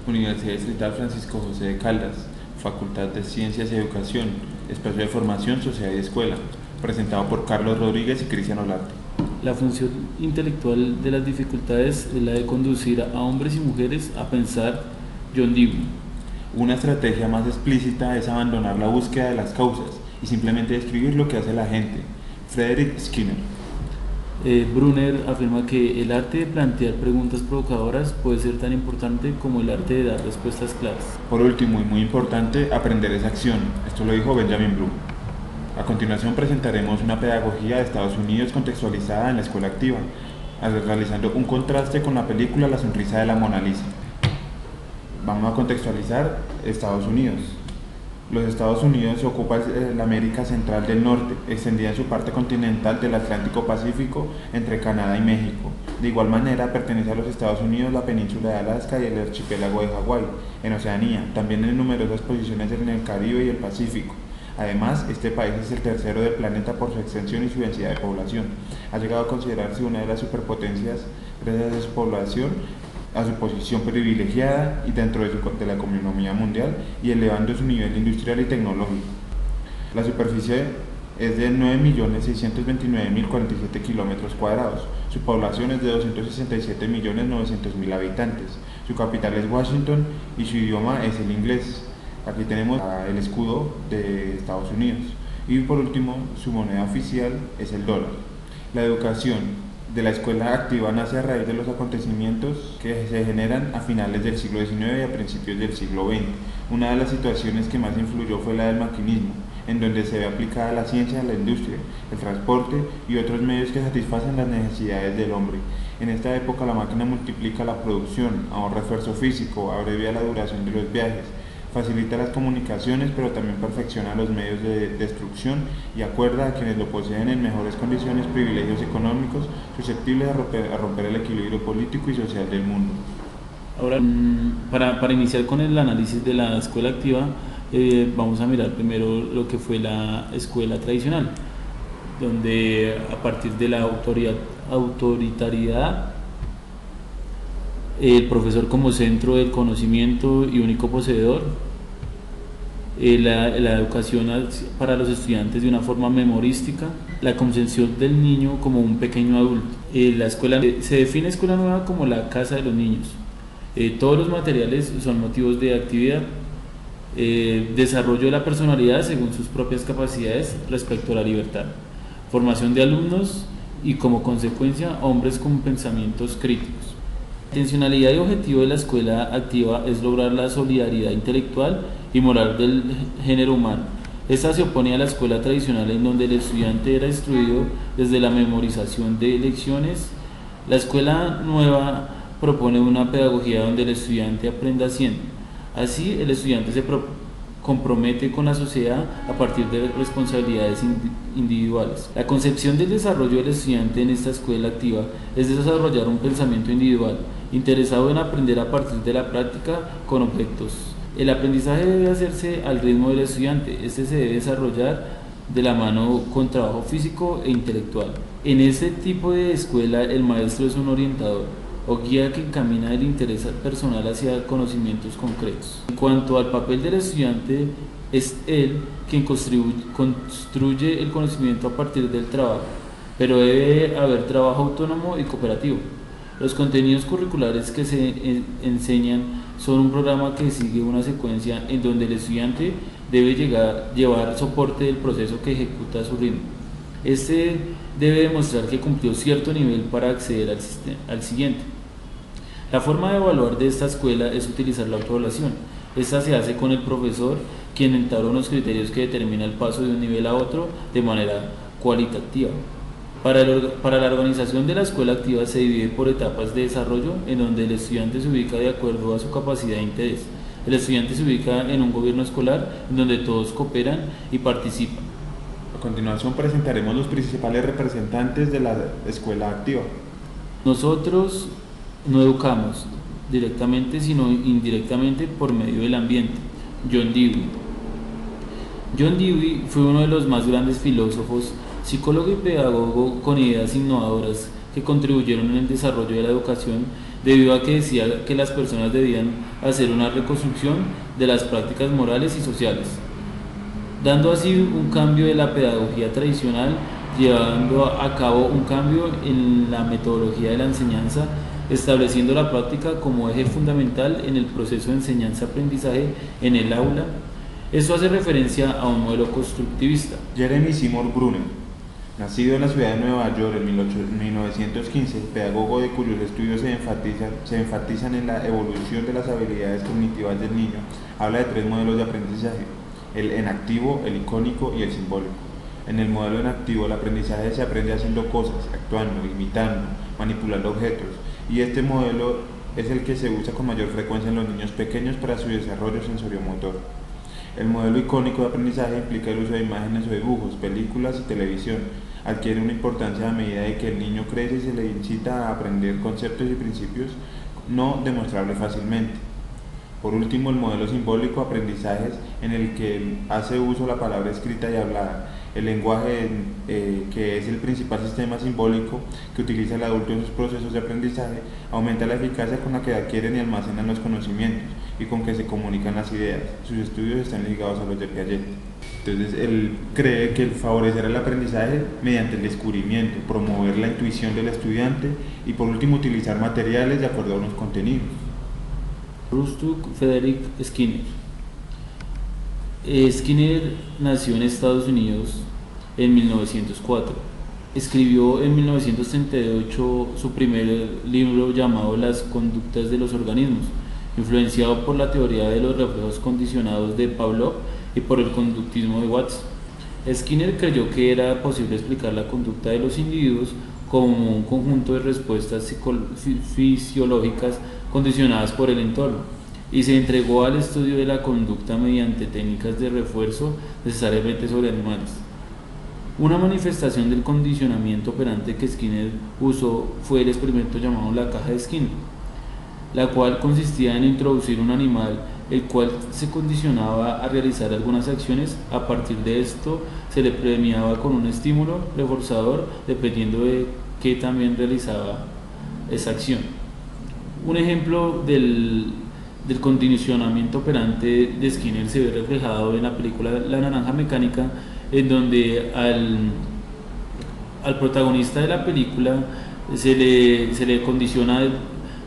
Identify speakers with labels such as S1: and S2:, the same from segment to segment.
S1: Universidad Distrital Francisco José de Caldas, Facultad de Ciencias y Educación, Espacio de Formación, Sociedad y Escuela, presentado por Carlos Rodríguez y Cristian Olarte.
S2: La función intelectual de las dificultades es la de conducir a hombres y mujeres a pensar. John Dewey.
S1: Una estrategia más explícita es abandonar la búsqueda de las causas y simplemente describir lo que hace la gente. Frederick Skinner.
S2: Brunner afirma que el arte de plantear preguntas provocadoras puede ser tan importante como el arte de dar respuestas claras.
S1: Por último y muy importante, aprender es acción. Esto lo dijo Benjamin Bloom. A continuación presentaremos una pedagogía de Estados Unidos contextualizada en la escuela activa, realizando un contraste con la película La sonrisa de la Mona Lisa. Vamos a contextualizar Estados Unidos. Los Estados Unidos ocupan la América Central del Norte, extendida en su parte continental del Atlántico Pacífico entre Canadá y México. De igual manera, pertenece a los Estados Unidos la península de Alaska y el archipiélago de Hawái, en Oceanía, también en numerosas posiciones en el Caribe y el Pacífico. Además, este país es el tercero del planeta por su extensión y su densidad de población. Ha llegado a considerarse una de las superpotencias gracias a su población, a su posición privilegiada y dentro de la economía mundial y elevando su nivel industrial y tecnológico. La superficie es de 9.629.047 kilómetros cuadrados. Su población es de 267.900.000 habitantes. Su capital es Washington y su idioma es el inglés. Aquí tenemos el escudo de Estados Unidos. Y por último, su moneda oficial es el dólar. La educación de la escuela activa nace a raíz de los acontecimientos que se generan a finales del siglo XIX y a principios del siglo XX. Una de las situaciones que más influyó fue la del maquinismo, en donde se ve aplicada la ciencia, la industria, el transporte y otros medios que satisfacen las necesidades del hombre. En esta época la máquina multiplica la producción, ahorra esfuerzo físico, abrevia la duración de los viajes, facilita las comunicaciones, pero también perfecciona los medios de destrucción y acuerda a quienes lo poseen en mejores condiciones privilegios económicos susceptibles a romper el equilibrio político y social del mundo.
S2: Ahora, para iniciar con el análisis de la escuela activa, vamos a mirar primero lo que fue la escuela tradicional, donde a partir de la autoritariedad, el profesor como centro del conocimiento y único poseedor, la educación para los estudiantes de una forma memorística, la concepción del niño como un pequeño adulto. La escuela se define escuela nueva como la casa de los niños. Todos los materiales son motivos de actividad, desarrollo de la personalidad según sus propias capacidades respecto a la libertad, formación de alumnos y como consecuencia hombres con pensamientos críticos. La intencionalidad y objetivo de la escuela activa es lograr la solidaridad intelectual y moral del género humano. Esta se opone a la escuela tradicional en donde el estudiante era instruido desde la memorización de lecciones. La escuela nueva propone una pedagogía donde el estudiante aprenda haciendo. Así, el estudiante se compromete con la sociedad a partir de responsabilidades individuales. La concepción del desarrollo del estudiante en esta escuela activa es desarrollar un pensamiento individual, interesado en aprender a partir de la práctica con objetos. El aprendizaje debe hacerse al ritmo del estudiante. Este se debe desarrollar de la mano con trabajo físico e intelectual. En este tipo de escuela, el maestro es un orientador o guía que encamina el interés personal hacia conocimientos concretos. En cuanto al papel del estudiante, es él quien construye el conocimiento a partir del trabajo, pero debe haber trabajo autónomo y cooperativo. Los contenidos curriculares que se enseñan son un programa que sigue una secuencia en donde el estudiante debe llevar soporte del proceso que ejecuta a su ritmo. Este debe demostrar que cumplió cierto nivel para acceder al siguiente. La forma de evaluar de esta escuela es utilizar la autoevaluación. Esta se hace con el profesor, quien entabla unos criterios que determina el paso de un nivel a otro de manera cualitativa. Para la organización de la escuela activa se divide por etapas de desarrollo en donde el estudiante se ubica de acuerdo a su capacidad e interés. El estudiante se ubica en un gobierno escolar en donde todos cooperan y participan.
S1: A continuación presentaremos los principales representantes de la escuela activa.
S2: Nosotros no educamos directamente, sino indirectamente por medio del ambiente. John Dewey. John Dewey fue uno de los más grandes filósofos, psicólogo y pedagogo con ideas innovadoras que contribuyeron en el desarrollo de la educación debido a que decía que las personas debían hacer una reconstrucción de las prácticas morales y sociales, dando así un cambio de la pedagogía tradicional, llevando a cabo un cambio en la metodología de la enseñanza, estableciendo la práctica como eje fundamental en el proceso de enseñanza-aprendizaje en el aula. Esto hace referencia a un modelo constructivista.
S1: Jeremy Seymour Brunner, nacido en la ciudad de Nueva York en 1915, pedagogo de cuyos estudios se enfatizan en la evolución de las habilidades cognitivas del niño, habla de tres modelos de aprendizaje: el enactivo, el icónico y el simbólico. En el modelo enactivo, el aprendizaje se aprende haciendo cosas, actuando, imitando, manipulando objetos, y este modelo es el que se usa con mayor frecuencia en los niños pequeños para su desarrollo sensoriomotor. El modelo icónico de aprendizaje implica el uso de imágenes o dibujos, películas y televisión. Adquiere una importancia a medida de que el niño crece y se le incita a aprender conceptos y principios no demostrables fácilmente. Por último, el modelo simbólico de aprendizaje en el que hace uso la palabra escrita y hablada. El lenguaje, que es el principal sistema simbólico que utiliza el adulto en sus procesos de aprendizaje, aumenta la eficacia con la que adquieren y almacenan los conocimientos y con que se comunican las ideas. Sus estudios están ligados a los de Piaget. Entonces, él cree que el favorecer el aprendizaje mediante el descubrimiento, promover la intuición del estudiante y, por último, utilizar materiales de acuerdo a unos contenidos.
S2: Rustuk Frederick Skinner. Skinner nació en Estados Unidos en 1904. Escribió en 1938 su primer libro llamado Las conductas de los organismos, influenciado por la teoría de los reflejos condicionados de Pavlov y por el conductismo de Watts. Skinner creyó que era posible explicar la conducta de los individuos como un conjunto de respuestas fisiológicas condicionadas por el entorno, y se entregó al estudio de la conducta mediante técnicas de refuerzo necesariamente sobre animales. Una manifestación del condicionamiento operante que Skinner usó fue el experimento llamado la caja de Skinner, la cual consistía en introducir un animal el cual se condicionaba a realizar algunas acciones. A partir de esto se le premiaba con un estímulo reforzador dependiendo de qué también realizaba esa acción. Un ejemplo del condicionamiento operante de Skinner se ve reflejado en la película La Naranja Mecánica, en donde al protagonista de la película se le condiciona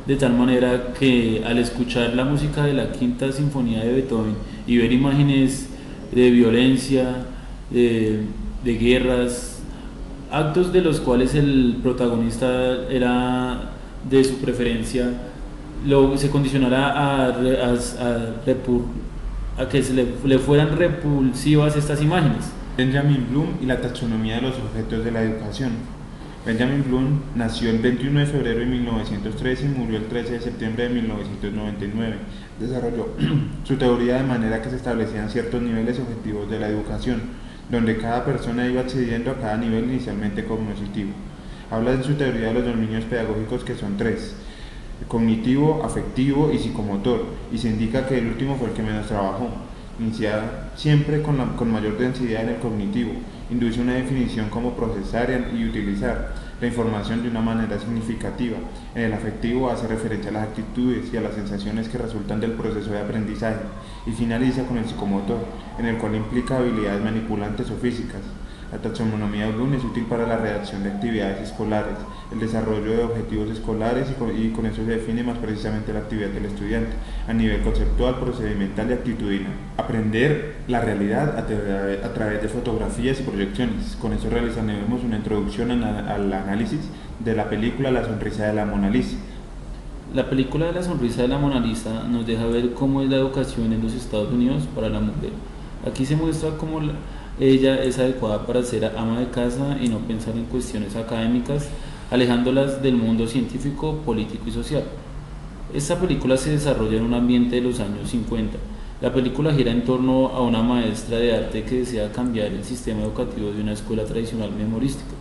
S2: de tal manera que al escuchar la música de la Quinta Sinfonía de Beethoven y ver imágenes de violencia, de guerras, actos de los cuales el protagonista era de su preferencia, se condicionará a que le fueran repulsivas estas imágenes.
S1: Benjamin Bloom y la taxonomía de los objetos de la educación. Benjamin Bloom nació el 21 de febrero de 1913 y murió el 13 de septiembre de 1999. Desarrolló su teoría de manera que se establecían ciertos niveles objetivos de la educación, donde cada persona iba accediendo a cada nivel inicialmente cognitivo. Habla en su teoría de los dominios pedagógicos, que son tres: cognitivo, afectivo y psicomotor, y se indica que el último fue el que menos trabajó. Iniciar siempre con mayor densidad en el cognitivo, induce una definición como procesar y utilizar la información de una manera significativa. En el afectivo hace referencia a las actitudes y a las sensaciones que resultan del proceso de aprendizaje, y finaliza con el psicomotor, en el cual implica habilidades manipulantes o físicas. La taxonomía de Bloom es útil para la redacción de actividades escolares, el desarrollo de objetivos escolares y con eso se define más precisamente la actividad del estudiante a nivel conceptual, procedimental y actitudinal. Aprender la realidad a través de fotografías y proyecciones. Con eso realizaremos una introducción al análisis de la película La sonrisa de la Mona Lisa.
S2: La película de La sonrisa de la Mona Lisa nos deja ver cómo es la educación en los Estados Unidos para la mujer. Aquí se muestra cómo ella es adecuada para ser ama de casa y no pensar en cuestiones académicas, alejándolas del mundo científico, político y social. Esta película se desarrolla en un ambiente de los años 50. La película gira en torno a una maestra de arte que desea cambiar el sistema educativo de una escuela tradicional memorística.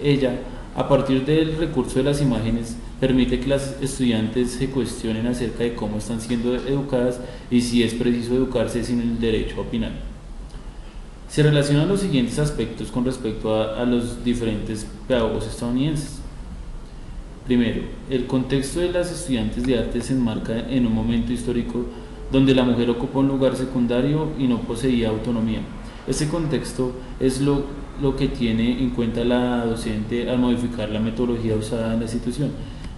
S2: Ella, a partir del recurso de las imágenes, permite que las estudiantes se cuestionen acerca de cómo están siendo educadas y si es preciso educarse sin el derecho a opinar. Se relacionan los siguientes aspectos con respecto a los diferentes pedagogos estadounidenses. Primero, el contexto de las estudiantes de arte se enmarca en un momento histórico donde la mujer ocupa un lugar secundario y no poseía autonomía. Ese contexto es lo que tiene en cuenta la docente al modificar la metodología usada en la institución,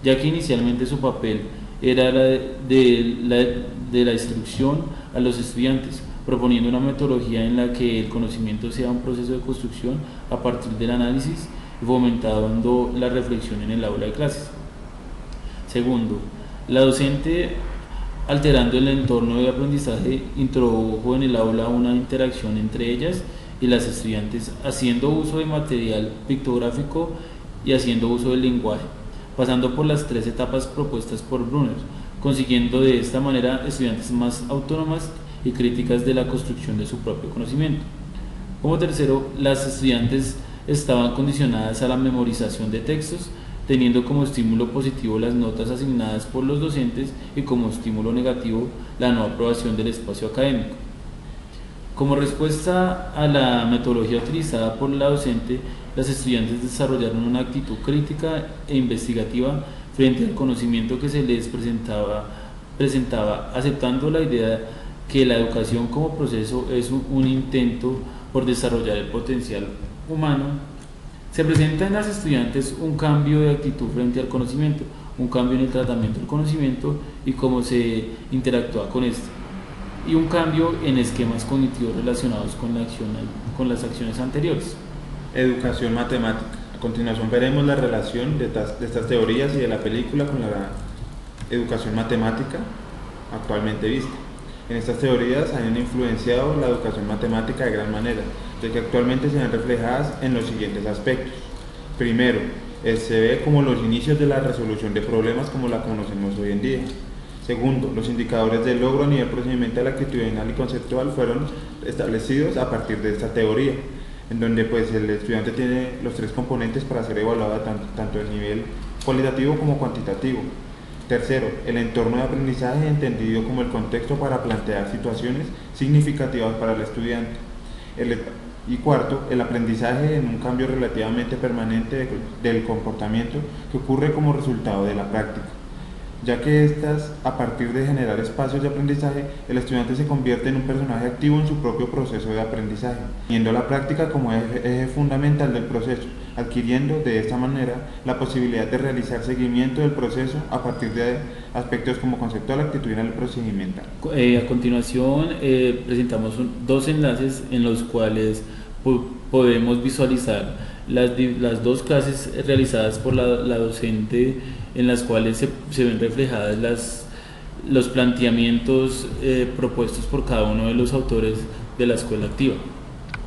S2: ya que inicialmente su papel era de la instrucción a los estudiantes, proponiendo una metodología en la que el conocimiento sea un proceso de construcción a partir del análisis y fomentando la reflexión en el aula de clases. Segundo, la docente, alterando el entorno de aprendizaje, introdujo en el aula una interacción entre ellas y las estudiantes, haciendo uso de material pictográfico y haciendo uso del lenguaje, pasando por las 3 etapas propuestas por Brunner, consiguiendo de esta manera estudiantes más autónomas y críticas de la construcción de su propio conocimiento. Como tercero, las estudiantes estaban condicionadas a la memorización de textos, teniendo como estímulo positivo las notas asignadas por los docentes y como estímulo negativo la no aprobación del espacio académico. Como respuesta a la metodología utilizada por la docente, las estudiantes desarrollaron una actitud crítica e investigativa frente al conocimiento que se les presentaba, aceptando la idea que la educación como proceso es un intento por desarrollar el potencial humano. Se presenta en las estudiantes un cambio de actitud frente al conocimiento, un cambio en el tratamiento del conocimiento y cómo se interactúa con este, y un cambio en esquemas cognitivos relacionados con las acciones anteriores.
S1: Educación matemática. A continuación veremos la relación de estas teorías y de la película con la educación matemática actualmente vista. En estas teorías han influenciado la educación matemática de gran manera, ya que actualmente se ven reflejadas en los siguientes aspectos. Primero, se ve como los inicios de la resolución de problemas como la conocemos hoy en día. Segundo, los indicadores de logro a nivel procedimental, actitudinal y conceptual fueron establecidos a partir de esta teoría, en donde pues el estudiante tiene los 3 componentes para ser evaluado tanto a nivel cualitativo como cuantitativo. Tercero, el entorno de aprendizaje entendido como el contexto para plantear situaciones significativas para el estudiante. Y cuarto, el aprendizaje en un cambio relativamente permanente del comportamiento que ocurre como resultado de la práctica, ya que a partir de generar espacios de aprendizaje, el estudiante se convierte en un personaje activo en su propio proceso de aprendizaje, teniendo la práctica como eje fundamental del proceso, adquiriendo de esta manera la posibilidad de realizar seguimiento del proceso a partir de aspectos como conceptual, actitudinal y procedimental.
S2: A continuación presentamos 2 enlaces en los cuales podemos visualizar las 2 clases realizadas por la docente, en las cuales se ven reflejadas los planteamientos propuestos por cada uno de los autores de la escuela activa.